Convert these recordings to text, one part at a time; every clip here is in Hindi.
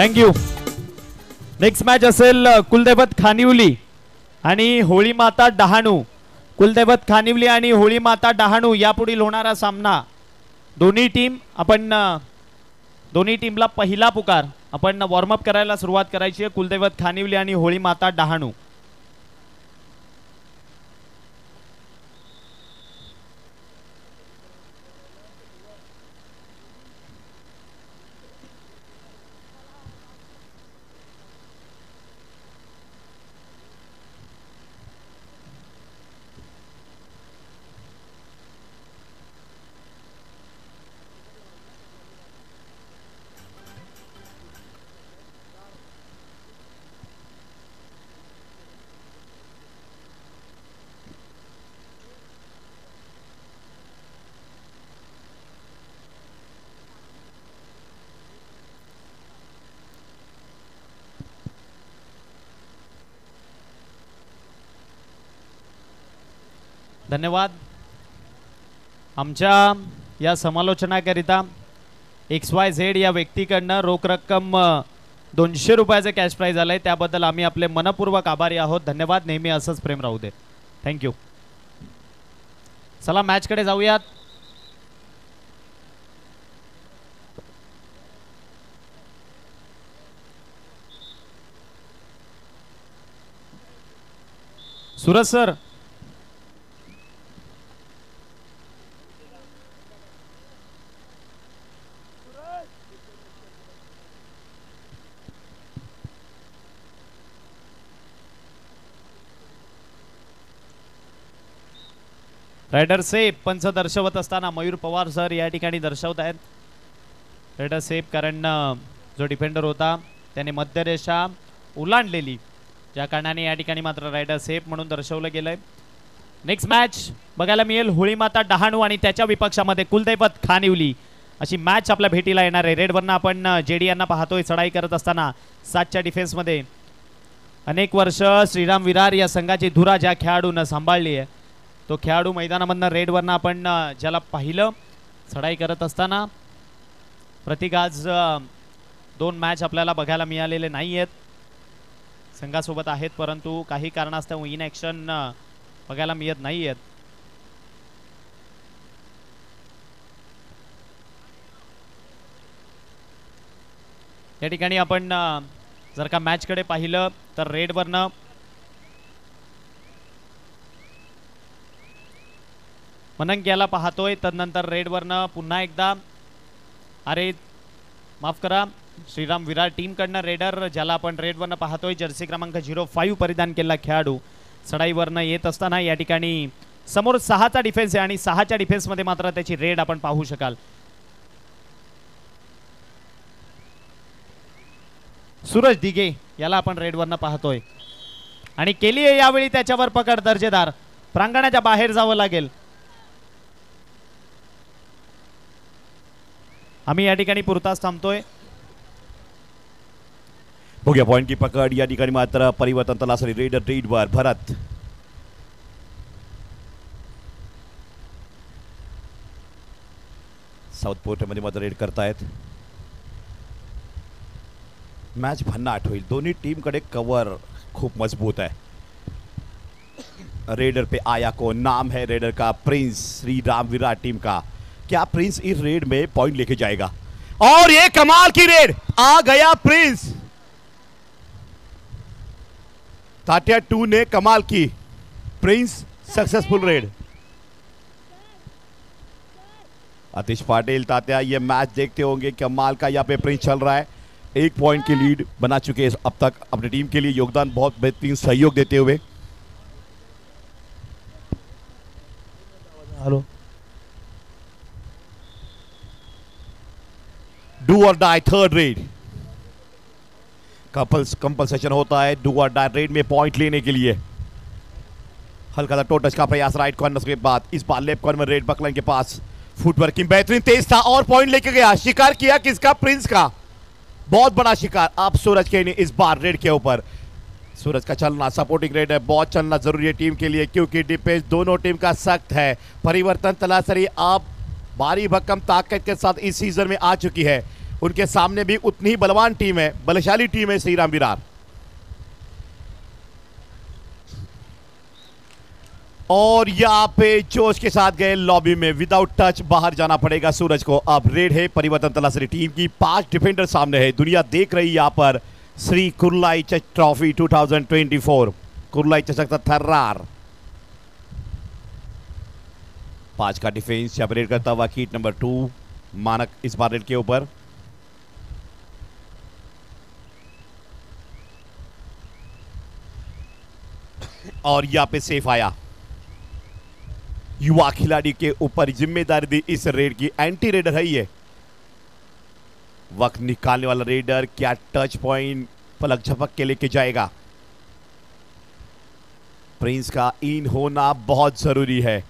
थँक्यू. नेक्स्ट मॅच असेल कुलदैवत खानिवली आणि होळी माता डहाणू. कुलदैवत खानिवली आणि होळी माता डहाणू यापुढील होणारा सामना. दोन्ही टीमला पहिला पुकार. आपण वॉर्मअप करायला सुरुवात करायची आहे. कुलदैवत खानिवली आणि होळी माता डहाणू. धन्यवाद. आमच्या या समालोचनाकरिता XYZ या व्यक्तीकडनं रोख रक्कम 200 रुपयाचं कॅश प्राइज आलंय. त्याबद्दल आम्ही आपले मनपूर्वक आभारी आहोत. धन्यवाद. नेहमी असंच प्रेम राहू दे. थँक्यू. चला मॅचकडे जाऊयात. सूरज सर, रायडर सेफ पंच दर्शवत असताना मयूर पवार सर या ठिकाणी दर्शवत आहेत. रायडर सेफ कारण जो डिफेंडर होता त्याने मध्यरेषा ओलांडलेली, ज्या कारणाने या ठिकाणी मात्र रायडर सेफ म्हणून दर्शवलं गेलंय. नेक्स्ट मॅच बघायला मिळेल होळी माता डहाणू आणि त्याच्या विपक्षामध्ये कुलदैवत खानिवली अशी मॅच आपल्या भेटीला येणार आहे. रेडवरनं आपण JD यांना पाहतोय चढाई करत असताना 7च्या डिफेन्समध्ये. अनेक वर्ष श्रीराम विरार या संघाची धुरा ज्या खेळाडूनं सांभाळली आहे, तो खेळाडू मैदानामधनं रेडवरनं आपण ज्याला पाहिलं चढाई करत असताना. प्रतीक आज 2 मॅच आपल्याला बघायला मिळालेले नाही आहेत. संघासोबत आहेत परंतु काही कारणास्तव इन ॲक्शन बघायला मिळत नाही आहेत. या ठिकाणी आपण जर का मॅचकडे पाहिलं तर रेडवरनं मनंग याला पाहतोय. तदनंतर रेडवरनं पुन्हा एकदा माफ करा श्रीराम विरार टीमकडनं रेडर ज्याला आपण रेडवरनं पाहतोय जर्सी क्रमांक 05 परिधान केलेला खेळाडू चढाईवरनं येत असताना या ठिकाणी समोर 6चा डिफेन्स आहे आणि 6च्या डिफेन्समध्ये मात्र त्याची रेड आपण पाहू शकाल. सूरज दिघे याला आपण रेडवरनं पाहतोय आणि केली आहे यावेळी त्याच्यावर पकड दर्जेदार. प्रांगणाच्या बाहेर जावं लागेल. आम्ही या ठिकाणी पुरताच थांबतोय. बघूया पॉइंट की पकड या ठिकाणी मात्र परिवर्तन तलासरी रेडर रेडवर भरत. साऊथ पोर्टमध्ये मात्र रेड करतायत. मॅच भन्नाट होईल. दोन्ही टीमकडे कवर खूप मजबूत है. रेडर पे आया कौन? नाम है रेडर का प्रिंस श्रीराम विराट टीम का. क्या प्रिंस इस रेड में पॉइंट लेके जाएगा? और ये कमाल की रेड आ गया प्रिंस. तात्या 2 ने कमाल की. Prince successful raid. Atish Patil Tatya ये मैच देखते होंगे. कमाल का यहाँ पे प्रिंस चल रहा है. 1 पॉइंट की लीड बना चुके हैं अब तक. अपनी टीम के लिए योगदान बहुत बेहतरीन सहयोग देते हुए. हेलो. डू और डाई थर्ड रेड. कंपल्सेशन होता है डू और डाई रेड में पॉइंट लेने के लिए. हल्का सा टोटच का प्रयास राइट कॉर्नर के बाद. इस बार लेफ्ट कॉर्नर में रेड बकलाइन के पास फुटवर्किंग बेहतरीन तेज था और पॉइंट लेके गया. शिकार किया किसका? प्रिंस का. बहुत बड़ा शिकार अब सूरज के ने इस बार रेड के ऊपर. सूरज का चलना सपोर्टिंग रेड है. बहुत चलना जरूरी है टीम के लिए क्योंकि डिफेंस दोनों टीम का सख्त है. परिवर्तन तलासरी अब भारी भक्कम ताकत के साथ इस सीजन में आ चुकी है. उनके सामने भी उतनी ही बलवान टीम है, बलशाली टीम है श्रीराम विरार। और यहां पे जोश के साथ गए लॉबी में, विदाउट टच बाहर जाना पड़ेगा सूरज को। अब रेड है परिवर्तन तलासरी टीम की, 5 डिफेंडर सामने है। दुनिया देख रही यहां पर श्री कुर्लाई ट्रॉफी 2024, कुर्लाई चषक थर्रार। 5 का डिफेंस यहाँ पर रेड करता हुआ कीट नंबर 2 मानक इस बार रेड के ऊपर। और यहां पे सेफ आया, युवा खिलाड़ी के ऊपर जिम्मेदारी दी इस रेड की। एंटी रेडर है ये, वक्त निकालने वाला रेडर क्या टच पॉइंट पलक झपक के लेके जाएगा। प्रिंस का इन होना बहुत जरूरी है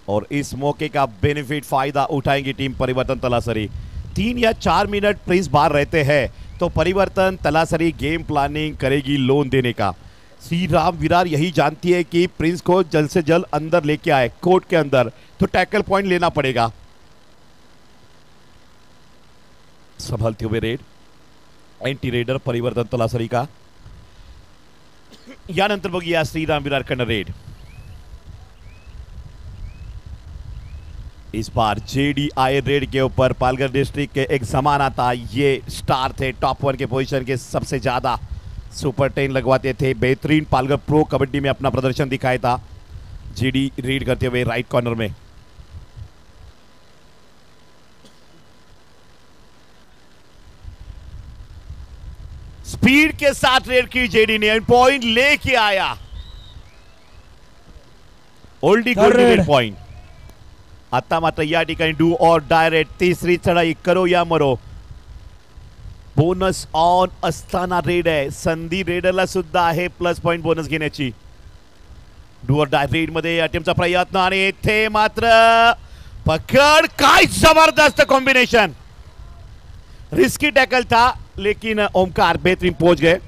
और इस मौके का बेनिफिट फायदा उठाएंगी टीम परिवर्तन तलासरी। 3 या 4 मिनट प्रिंस बाहर रहते हैं तो परिवर्तन तलासरी गेम प्लानिंग करेगी लोन देने का। श्रीराम विरार यही जानती है कि प्रिंस को जल्द से जल्द अंदर लेके आए कोर्ट के अंदर, तो टैकल पॉइंट लेना पड़ेगा। संभलते हुए रेड, एंटी रेडर परिवर्तन तलासरी का। यानंतर बघूया श्रीराम विरार कडनं रेड। इस बार जेडीआई रेड के ऊपर पालघर डिस्ट्रिक्ट के एक जमाना था, ये स्टार थे, टॉप 1 के पोजीशन के सबसे ज्यादा सुपर 10 लगवाते थे। बेहतरीन पालघर प्रो कबड्डी में अपना प्रदर्शन दिखाया था। जीडी रीड करते हुए राइट कॉर्नर में। स्पीड के साथ रेड की जेडी ने, पॉइंट लेके आया। Oldi gold point. आता मात्र या ठिकाणी डू और डायरेक्ट तिसरी चढाई, करो या मरो। बोनस ऑन असताना रेड आहे, संधी रेडरला सुद्धा आहे प्लस पॉइंट बोनस घेण्याची। डू और डाय रेड मध्ये अटेम्प्टचा प्रयत्न आणि इथे मात्र पकड, काय जबरदस्त कॉम्बिनेशन। रिस्की टैकल था लेकिन ओमकार बेहतरीन पहुंच गए।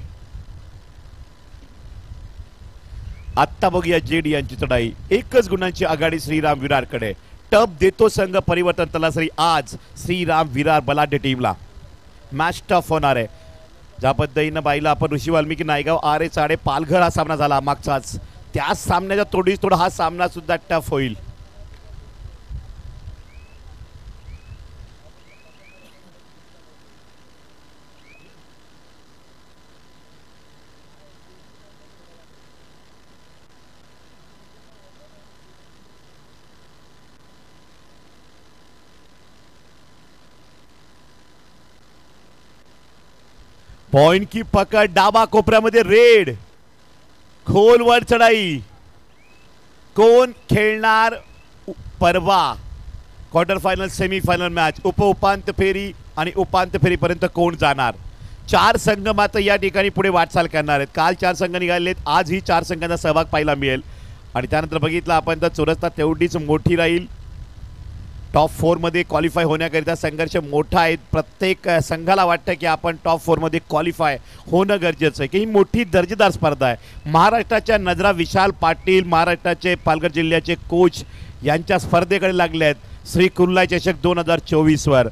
आत्ता बघूया जेडी यांची चढाई, 1च गुणांची आघाडी श्रीराम विरारकडे। टप देतो संघ परिवर्तन तलासरी आज श्रीराम विरार बलाढ्य टीमला। मॅच टफ होणार आहे। ज्या पद्धतीनं बाईला आपण ऋषी वाल्मिकी नायगाव आरे चाडे पालघर हा सामना झाला मागचाच, त्याच सामन्याच्या तोडीस तोड हा सामना सुद्धा टफ होईल। पॉइंट की पकड, डाबा कोपऱ्यामध्ये रेड, खोलवर चढाई। कोण खेळणार परवा क्वार्टर फायनल सेमीफायनल मॅच, उपांत्य फेरी आणि उपांत्य फेरीपर्यंत कोण जाणार। 4 संघ मात्र या ठिकाणी पुढे वाटचाल करणार आहेत। काल 4 संघ निघालेत, आज ही 4 संघांचा सहभाग पाहायला मिळेल। आणि त्यानंतर बघितलं आपण तर चुरस्ता तेवढीच मोठी राहील। टॉप 4 मध्ये क्वालिफाय होण्याकरिता संघर्ष मोठा आहे। प्रत्येक संघाला वाटतं की आपण टॉप 4 मध्ये क्वालिफाय होणं गरजेचं आहे, की ही मोठी दर्जेदार स्पर्धा आहे। महाराष्ट्राच्या नजरा विशाल पाटील, महाराष्ट्राचे पालघर जिल्ह्याचे कोच यांच्या स्पर्धेकडे लागले आहेत श्री कुर्लाई चषक 2024 वर।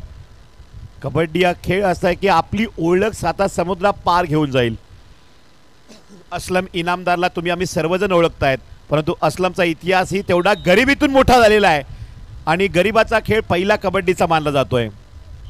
कबड्डी हा खेळ असा आहे की आपली ओळख साता समुद्रा पार घेऊन जाईल। असलम इनामदारला तुम्ही आम्ही सर्वजण ओळखतायत, परंतु असलमचा इतिहासही तेवढा गरिबीतून मोठा झालेला आहे आणि गरिबाचा खेळ पहिला कबड्डीचा मानला जातोय।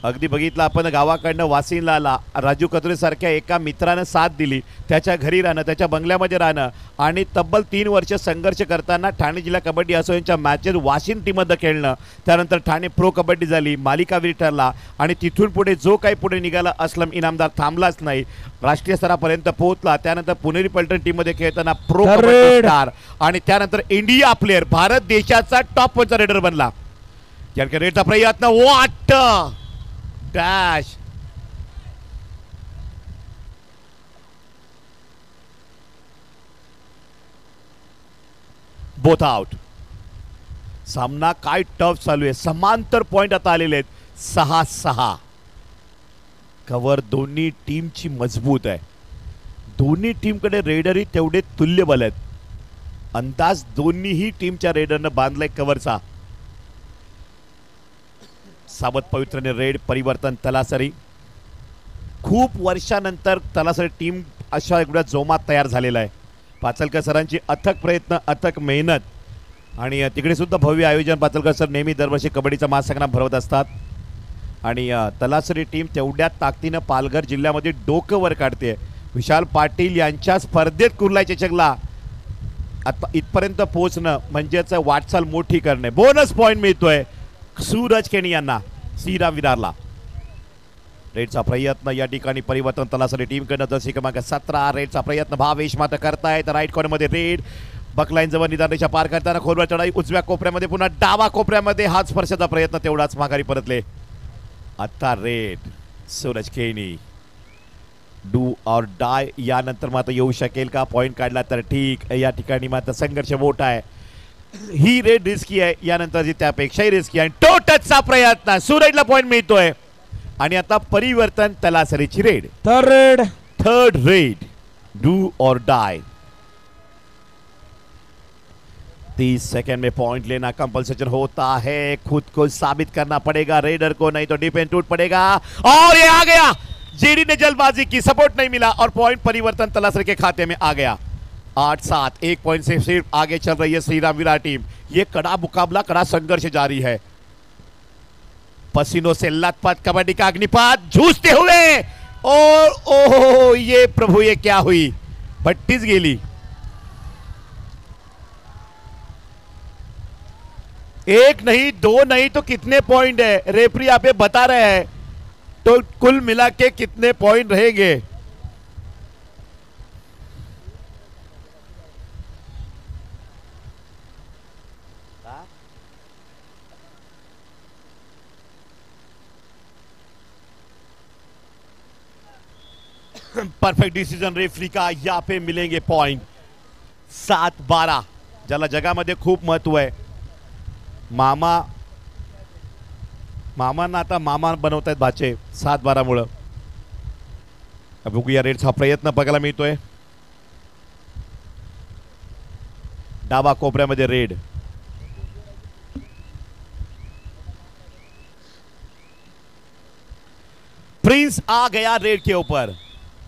अगदी बघितलं आपण गावाकडनं वासिनला आला, राजू कत्रे सारख्या एका मित्रानं साथ दिली, त्याच्या घरी राहणं, त्याच्या बंगल्यामध्ये राहणं आणि तब्बल 3 वर्ष संघर्ष करताना ठाणे जिल्हा कबड्डी असोसिएशनच्या मॅचेस वाशिन टीममध्ये खेळणं, त्यानंतर ठाणे प्रो कबड्डी झाली, मालिकावीर ठरला आणि तिथून पुढे जो काही पुढे निघाला असलम इनामदार थांबलाच नाही, राष्ट्रीय स्तरापर्यंत पोहोचला। त्यानंतर पुणेरी पलटण टीममध्ये खेळताना प्रो कबड्डी स्टार आणि त्यानंतर इंडिया प्लेयर, भारत देशाचा टॉप 1चा रेडर बनला। यानंतर रेडचा प्रयत्न, वाट डॅश, बोथ आउट। सामना काय टफ चालू आहे, समांतर पॉइंट आता आलेले आहेत 6-6। कव्हर दोन्ही टीमची मजबूत आहे, दोन्ही टीमकडे रेडरही तेवढे तुल्यबल आहेत। अंदाज दोन्हीही टीमच्या रेडरनं बांधलाय कव्हरचा। सावध पवित्रने रेड, परिवर्तन तलासरी. खूप वर्षानंतर तलासरी टीम अशा एवढ्या जोमात तयार झालेला आहे. पाचलकर सरांची अथक प्रयत्न, अथक मेहनत आणि तिकडे सुद्धा भव्य आयोजन. पाचलकर सर नेहमी दरवर्षी कबड्डीचा महासंग्राम भरवत असतात आणि तलासरी टीम तेवढ्या ताकदीनं पालघर जिल्ह्यामध्ये डोकं वर काढते. विशाल पाटील यांच्या स्पर्धेत कुर्ला चषकला आता इथपर्यंत पोहोचणं म्हणजेच वाटचाल मोठी करणे. बोनस पॉइंट मिळतोय सूरज केणी यांना, श्रीराम विरारला. रेडचा प्रयत्न या ठिकाणी परिवर्तन तलासरी टीमकडनं. जर्सी क्रमांक 17 रेडचा प्रयत्न भावेश मात्र करतायत. राईट कॉर्नरमध्ये रेड, बकलाईन जवळ निदान रेषा पार करताना खोलवर चढाई. उजव्या कोपऱ्यामध्ये पुन्हा डावा कोपऱ्यामध्ये हात स्पर्शाचा प्रयत्न, तेवढाच माघारी परतले. आता रेड, सूरज केणी डू और डाय. यानंतर मात्र येऊ शकेल का? पॉइंट काढला तर ठीक. या ठिकाणी मात्र संघर्ष मोठा आहे. ही रेड रिस्की आहे, यानंतर त्यापेक्षाही रिस्की आहे. टोटचा प्रयत्न, सूरजला पॉइंट मिळतोय आणि आता परिवर्तन तलासरीची रेड. थर्ड रेड, डू और डाई. 30 सेकंड में पॉइंट लेना कंपल्सरी होता है. खुद को साबित करना पड़ेगा रेडर को, नहीं तो डिफेंस टूट पड़ेगा. और ये आ गया, जेडी ने जल्दबाजी की, सपोर्ट नहीं मिला और पॉइंट परिवर्तन तलासरी के खाते में आ गया. 8-7, 1 पॉइंट से सिर्फ आगे चल रही है श्रीराम विरार टीम. ये कड़ा मुकाबला, कड़ा संघर्ष जारी है. पसीनों से लथपथ कबड्डी का अग्निपात जूझते हुए, और ओहो ये प्रभु ये क्या हुई, भट्टीच गेली. एक नहीं, दो नहीं तो कितने पॉइंट है रेफरी यहाँ पे बता रहे हैं. तो कुल मिला के कितने पॉइंट रहेंगे? परफेक्ट डिसिजन रेफरी का. यहाँ पे मिलेंगे पॉइंट. 7-12. ज्याला जगामध्ये खूप महत्व आहे. मामांना आता मामा बनवत आहेत भाचे 7-12 मुळे. बघूया रेडचा प्रयत्न बघायला मिळतोय. डावा कोपऱ्यामध्ये रेड. प्रिंस आ गया रेड के ऊपर,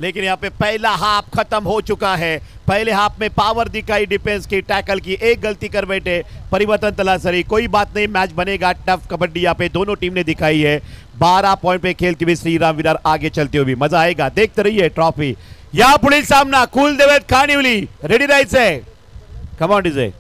लेकिन यहाँ पे पहला हाफ खत्म हो चुका है. पहले हाफ में पावर दिखाई डिफेंस की, टैकल की, एक गलती कर बैठे परिवर्तन तलासरी. कोई बात नहीं, मैच बनेगा. टफ कबड्डी यहाँ पे दोनों टीम ने दिखाई है. 12 पॉइंट पे खेलती हुई श्रीराम विरार आगे चलते हुए मजा आएगा. देखते रहिए ट्रॉफी. या पुढील सामना कुलदेवत खानिवली. रेडी राहायचंय. Come on DJ.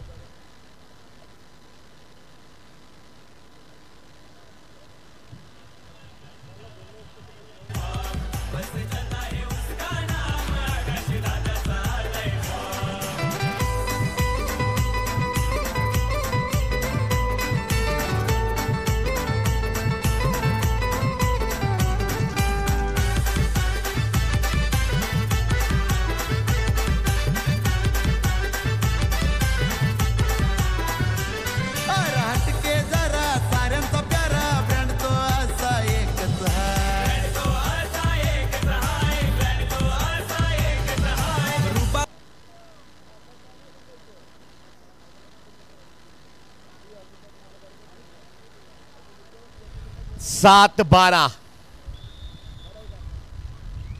सात 12.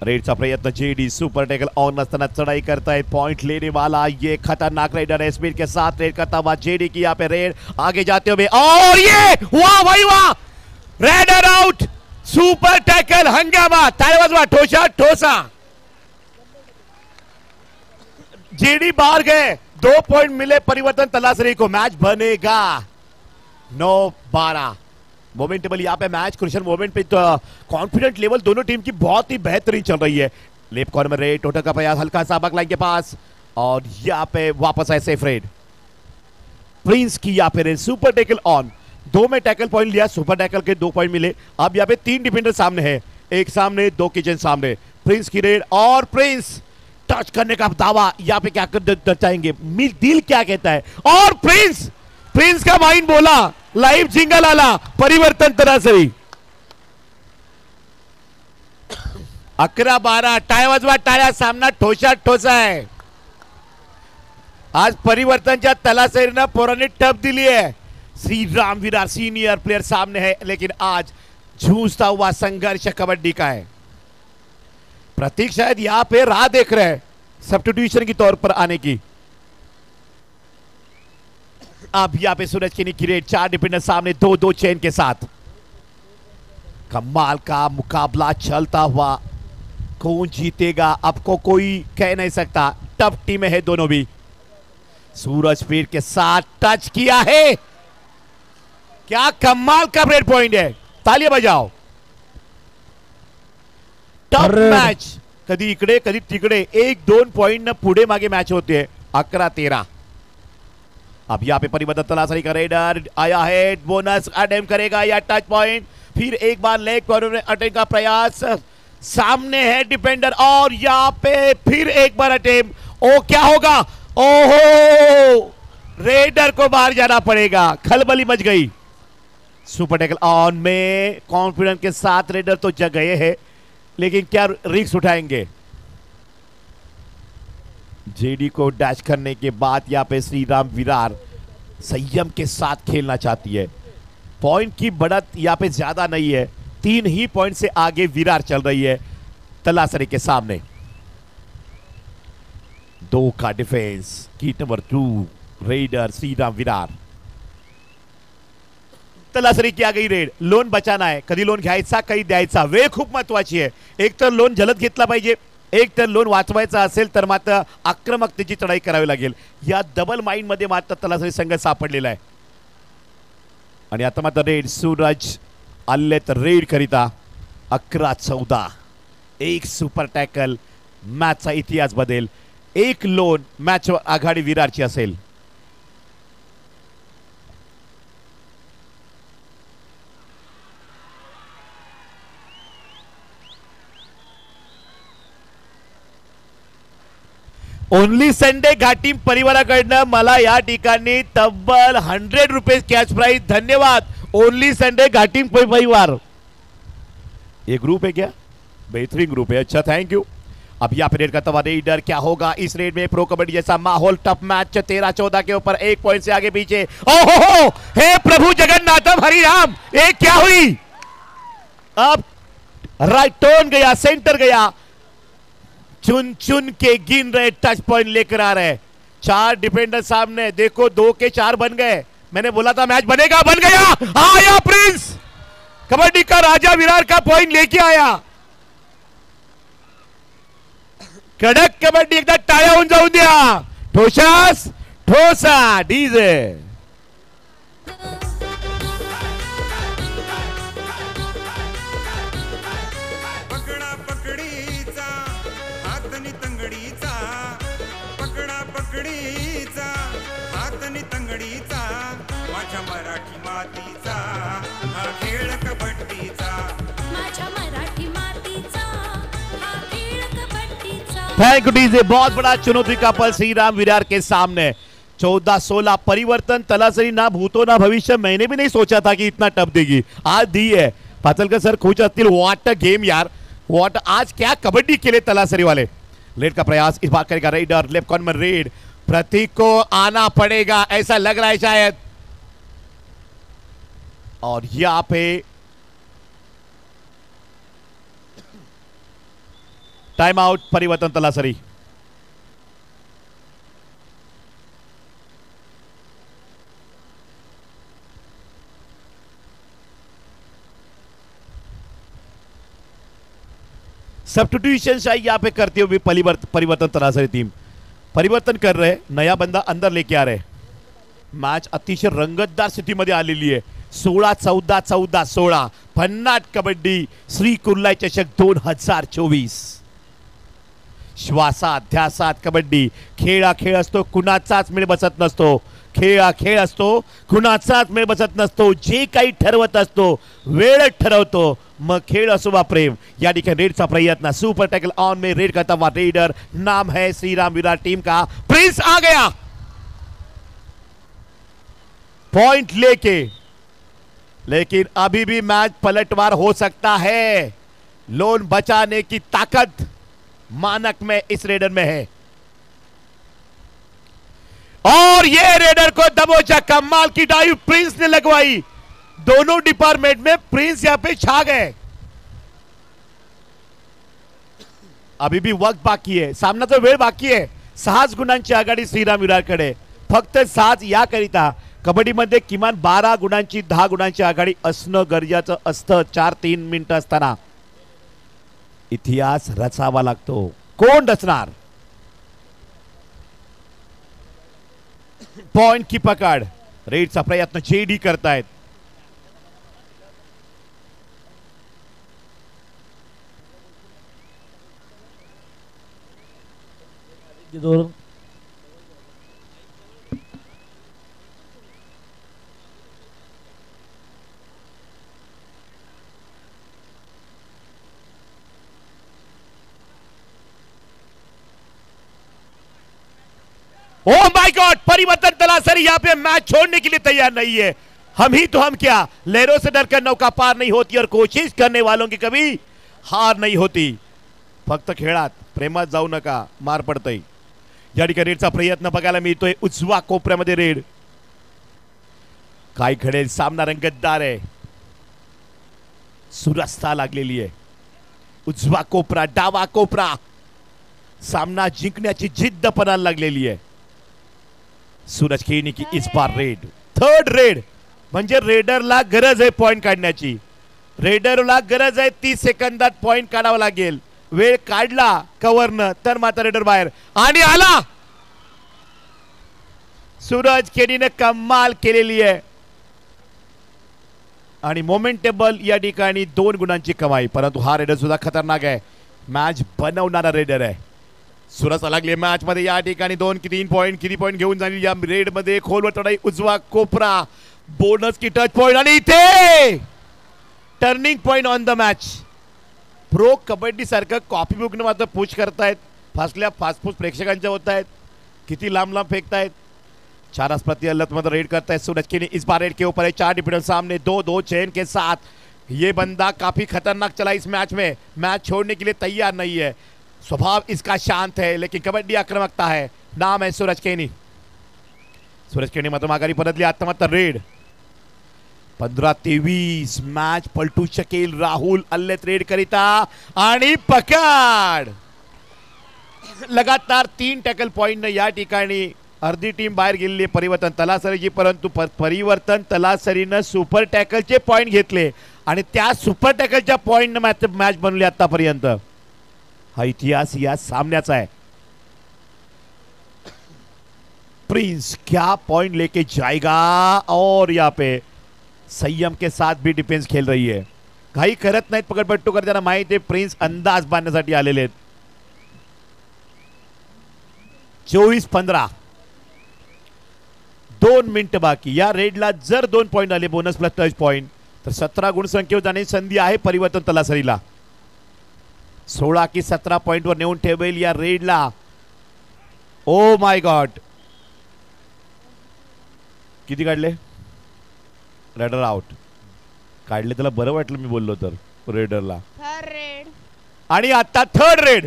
रेडचा प्रयत्न. जेडी सुपर टैकल ऑन नसताना चढ़ाई करता है. पॉइंट लेने वाला ये खतरनाक रेडर है. स्पीड के साथ रेड करता हुआ जेडी की यहाँ पे रेड आगे जाते हुए, और ये वाह भाई वाह, रेडर आउट. सुपर टैकल, हंगामा, तालवाजवा, ठोसा ठोसा. जेडी बाहर गए. 2 पॉइंट मिले परिवर्तन तलासरी को. मैच बनेगा 9-12. मोमेंटेबल यहाँ पे मैच, क्रुशियल मोमेंट पे कॉन्फिडेंट लेवल दोनों टीम की बहुत ही बेहतरीन चल रही है. लेफ्ट कॉर्नर में रेड, टोटल का प्रयास हल्का सा बकलाइन के पास, और यहाँ पे वापस आए सेफ रेड. प्रिंस की यहाँ पे रेड. Super tackle on. 2 में टैकल पॉइंट लिया. सुपर टैकल के 2 पॉइंट मिले. अब यहाँ पे 3 डिफेंडर सामने है. एक सामने, 2 किचन सामने. प्रिंस की रेड, और प्रिंस टच करने का दावा. यहाँ पे क्या कर चाहेंगे, दिल क्या कहता है, और प्रिंस का माइंड बोला. लाइव जिंगल आला. परिवर्तन तलासरी. 11-12. टाळ्या वाजवा, टाळ्या. सामना ठोसा ठोसा आहे. आज परिवर्तनच्या तलासरीनं पोरांनी टप दिली आहे. श्री राम विरार सीनियर प्लेयर सामने है, लेकिन आज जूझता हुआ संघर्ष कबड्डी का है। प्रतीक शायद यहां पे राह देख रहे हैं सब्स्टिट्यूशन की तौर पर आने की। अब यहां पे सूरज की निकी रेड 4 डिफेंडर सामने 2-2 चेन के साथ। कमाल का मुकाबला चलता हुआ, कौन जीतेगा अब को कोई कह नहीं सकता। टफ टीम है दोनों भी। सूरज स्पीड के साथ टच किया है, क्या कमाल का ब्रेड पॉइंट है, तालियां बजाओ। टफ मॅच, कधी इकडे कधी तिकडे, 1-2 पॉइंट न पुढे मागे मैच होते 11-13। अब यहां पे परिवर्तन तलासरी का रेडर आया है, बोनस अटेम्प्ट करेगा या टच पॉइंट, फिर एक बार लेग कॉर्नर में अटेम्प्ट का प्रयास, सामने है डिफेंडर और यहां पे फिर एक बार अटेम्प्ट। ओ क्या होगा, ओहो रेडर को बाहर जाना पड़ेगा, खलबली मच गई। सुपर टैकल ऑन में कॉन्फिडेंस के साथ रेडर तो जग गए हैं, लेकिन क्या रिस्क उठाएंगे। जेडी को डैश करने के बाद यहां पे श्री राम विरार संयम के साथ खेलना चाहती है। पॉइंट की बढ़त यहां पे ज्यादा नहीं है, 3 ही पॉइंट से आगे विरार चल रही है तलासरी के सामने। 2 का डिफेंस, की नंबर 2 रेडर श्री राम विरार। तलासरी की आ गई रेड, लोन बचाना आहे, कधी लोन घ्यायचा कधी द्यायचा, वेळ खूप महत्वाची आहे। एक तर लोन जलद घेतला पाहिजे, एक तर लोन वाचवायचा असेल तर मात्र आक्रमकतेची चढाई करावी लागेल। या डबल माइंड मध्ये मात्र तलासरी संघ सापडलेला आहे। आणि आता मात्र रेड सूरज आले तर रेड करिता 11-14, एक सुपर टॅकल मॅचचा इतिहास बदल, एक लोन मॅच आघाडी विरारची असेल। ओनली संडे घाटी परिवाराकडनं मला या ठिकाणी तब्बल 100 रुपये कॅश प्राइज, धन्यवाद। ओनली संडे घाटी परिवार, ये ग्रुप है क्या, बेहतरीन ग्रुप है, अच्छा थैंक यू। अब यहाँ पे रेड करता हुआ रेडर, क्या होगा इस रेड में, प्रो कबड्डी जैसा माहौल, टफ मैच 13-14 के ऊपर, 1 पॉइंट से आगे पीछे। ओहो हे प्रभु जगन्नाथम हरिराम, ये क्या हुई। अब राइट टर्न गया, सेंटर गया, चुन चुन के गिन रहे, टच पॉइंट लेकर आ रहे। 4 डिफेंडर सामने, देखो 2 के 4 बन गए। मैंने बोला था मैच बनेगा, बन गया। आया प्रिंस, कबड्डी का राजा विरार का पॉइंट लेके आया। कडक कबड्डी, एकदा टाळ्या होऊन जाऊन द्या। ठोसास ठोसा डीजे। पकडा पकडीचा हातनी तंगडीचा, पकडा पकडीचा हातनी तंगडीचा, माझ्या मराठी मातीचा हा खेळ कबड्डीचा, माझ्या मराठी मातीचा हा खेळ कबड्डीचा। थैंक यू डीजे, बहुत बड़ा चुनौती का पल श्री राम विरार के सामने। 14-16 परिवर्तन, तलासरी ना भूतो ना भविष्य, मैंने भी नहीं सोचा था कि इतना टफ देगी, आज दी है। पातलकर सर खुश असतील, व्हाट अ गेम यार, व्हाट, आज क्या कबड्डी खेले तलासरी वाले। लेट का प्रयास इस बार करेगा रेडर, लेफ्ट कॉर्नर में रेड, प्रतीक को आना पड़ेगा ऐसा लग रहा है शायद। और यहां पे टाइम आउट, परिवर्तन तलासरी। सब्स्टिट्यूशन शायद यहां पे करते हुए परिवर्तन तलासरी टीम परिवर्तन कर रहे, नया बंदा अंदर लेके आ रहे। मैच अतिशय रंगतदार स्थितीमध्ये आलेली आहे। 16-14-14-16 भन्नाट कबड्डी श्री कुर्लाई चषक 2024। श्वासाध्यासात कबड्डी, खेळा खेळ असतो, कुणाचाच मेळ बसत नसतो। खेळा खेळ असतो, कुणाचाच मेळ बसत नसतो। जे काही ठरवत असतो वेळ ठरवतो, मग खेळ असो वा प्रेम। या ठिकाणी रेडचा प्रयत्न, सुपर टैकल ऑन में रेड करता हुआ रेडर, नाम है श्री राम विरार टीम का, प्रिंस आ गया पॉइंट लेके, लेकिन अभी भी मैच पलटवार हो सकता है। लोन बचाने की ताकत मानक में इस रेडर में है। और ये रेडर को दबोचा, कमाल की डाइव प्रिंस ने लगवाई। दोनों डिपार्टमेंट में प्रिंस यहां पे छा गए। अभी भी वक्त बाकी आहे, सामनाचा वेळ बाकी आहे। 6 गुणांची आघाडी श्रीराम विरारकडे, फक्त 6 याकरिता कबड्डीमध्ये किमान 12 गुणांची 10 गुणांची आघाडी असणं गरजेचं असतं। 4-3 मिनिटं असताना इतिहास रचावा लागतो। कोण रचणार? पॉइंट की पकड, रेडचा प्रयत्न जेडी करतायत। ओ माय गॉड, परिवर्तन तलासरी यहाँ पे मैच छोड़ने के लिए तैयार नहीं है। हम ही तो हम क्या, लहरों से डरकर नौका पार नहीं होती और कोशिश करने वालों की कभी हार नहीं होती। फक्त खेळात प्रेमात जाऊ नका, मार पडतय। या ठिकाणी रेडचा प्रयत्न बघायला मिळतोय। उजवा कोपऱ्यामध्ये रेड, काय घडेल? सामना रंगतदार आहे, सुरस्ता लागलेली आहे। उजवा कोपरा, डावा कोपरा, सामना जिंकण्याची जिद्द पणाला लागलेली आहे। सूरज खेळणी की इस बार रेड, थर्ड रेड, म्हणजे रेडरला गरज आहे पॉइंट काढण्याची। रेडरला गरज आहे 30 सेकंदात पॉइंट काढावा लागेल। वेळ काढला कव्हरनं तर मात्र रेडर बाहेर, आणि आला सूरज खेळणीने कमाल केलेली आहे। आणि मोमेंटेबल या ठिकाणी 2 गुणांची कमाई, परंतु हा रेडर सुद्धा खतरनाक आहे, मॅच बनवणारा रेडर आहे। सुरस लागले मॅच मध्ये, या ठिकाणी 2 की 3 पॉइंट, किती पॉइंट घेऊन जाईल या रेड मध्ये। खोलवर चढाई, उजवा कोपरा, बोनस की टच पॉइंट, आणि इथे turning point on the match. Pro kabaddi सारखं कॉपी बुकने मात्र पुश करतायत, फासल्या फासफूस प्रेक्षकांच्या होत आहेत, किती लांब लांब फेकतायत। 4 प्रतिहत में रेड करता है सूरज खेनी। इस बार रेड के ऊपर है 4 डिफेंडर सामने, 2-2 चेन के साथ। ये बंदा काफी खतरनाक चला इस मैच में, मैच छोड़ने के लिए तैयार नहीं है। स्वभाव इसका शांत है लेकिन कबड्डी आक्रमकता है। नाम है सूरज खेनी। सूरज खेनी मात्र माघारी परतली, आता मात्र रेड 15-23 मॅच पलटू शकेल। राहुल अल्लेत रेड करिता आणि पकड, लगातार 3 टॅकल पॉइंट या ठिकाणी अर्धी टीम बाहेर गेलेली परिवर्तन तलासरीची, परंतु परिवर्तन तलासरीनं सुपर टॅकलचे पॉइंट घेतले आणि त्या सुपर टॅकलच्या पॉइंट मॅच बनवली आतापर्यंत। हा इतिहास या सामन्याचा है। प्रिंस क्या पॉइंट लेके जाएगा, और यहाँ पे संयम के साथ भी डिफेंस खेल रही है। घाई करत नाहीत पकडपट्टू करताना, माहिती आहे प्रिंस अंदाज बांधण्यासाठी आलेले आहेत। 24-15 2 मिनिटं बाकी। या रेडला जर 2 पॉइंट आले बोनस प्लस टच पॉइंट तर 17 गुण संख्येवर जाण्याची संधी आहे परिवर्तन तलासरीला। 16 की 17 पॉइंट वर नेऊन ठेवेल या रेडला। ओ माय गॉड, किती काढले? रेडर आउट काढले, त्याला बरं वाटलं मी बोललो तर रेडरला। रेड आणि आता थर्ड रेड।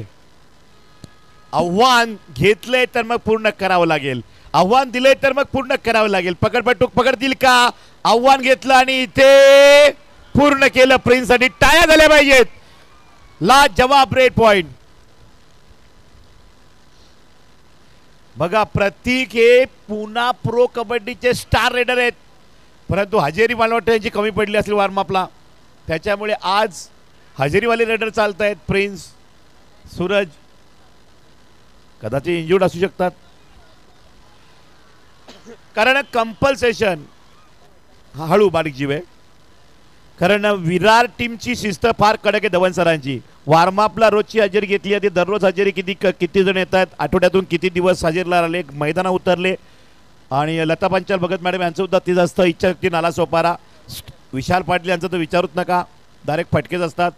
आव्हान घेतले तर मग पूर्ण करावं लागेल, आव्हान दिले तर मग पूर्ण करावं लागेल। पकडपट्टूक पकडतील का? आव्हान घेतलं आणि इथे पूर्ण केलं। प्रिन्स साठी टाळ्या झाल्या पाहिजेत। ला जवाब रेड पॉइंट। बघा प्रतीक हे पुन्हा प्रो कबड्डीचे स्टार रेडर आहेत, परंतु हजेरी मला वाटतं यांची कमी पडली असेल वॉर्मअपला, त्याच्यामुळे आज हजेरीवाले रेडर चालत आहेत। प्रिन्स, सूरज कदाचित इंज्युर्ड असू शकतात, कारण कंपल्सेशन हळू बारीक जीव आहे, कारण विरार टीमची शिस्त फार कडक आहे। धवन सरांची वॉर्मअपला रोजची हजेरी घेतली आहे, दररोज हजेरी किती जण येतात, आठवड्यातून किती दिवस हजेरीला आले, मैदानात उतरले। आणि लता पंचाल भगत मॅडम यांचं सुद्धा तीच असतं, इच्छाशक्ती नाला सोपारा। विशाल पाटील यांचं तर विचारूच नका, डायरेक्ट फटकेच असतात।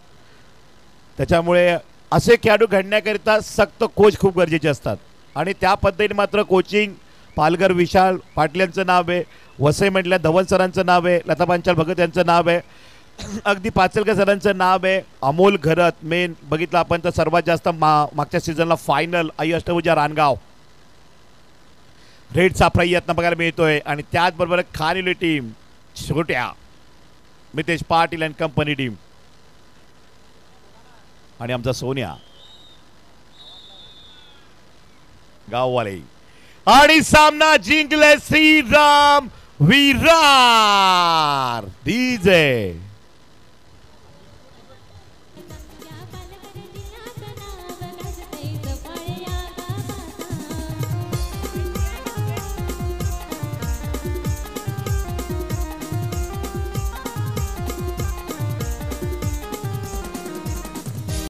त्याच्यामुळे असे खेळाडू घडण्याकरिता सक्त कोच खूप गरजेचे असतात, आणि त्या पद्धतीने मात्र कोचिंग पालघर विशाल पाटील यांचं नाव आहे, वसई म्हटल्या धवन सरांचं नाव आहे, लता पंचाल भगत यांचं नाव आहे, अगदी पाचलकर सरांचं नाव आहे, अमोल घरत मेन बघितलं आपण तर सर्वात जास्त मागच्या सीझनला फायनल आई अष्टभुजा रानगाव। रेडचा प्रयत्न बघायला मिळतोय आणि त्याचबरोबर खानिवली टीम छोट्या Mitesh Patil and company team आणि आमचा सोन्या गाववाले आणि सामना जिंकले श्रीराम विरार डीजे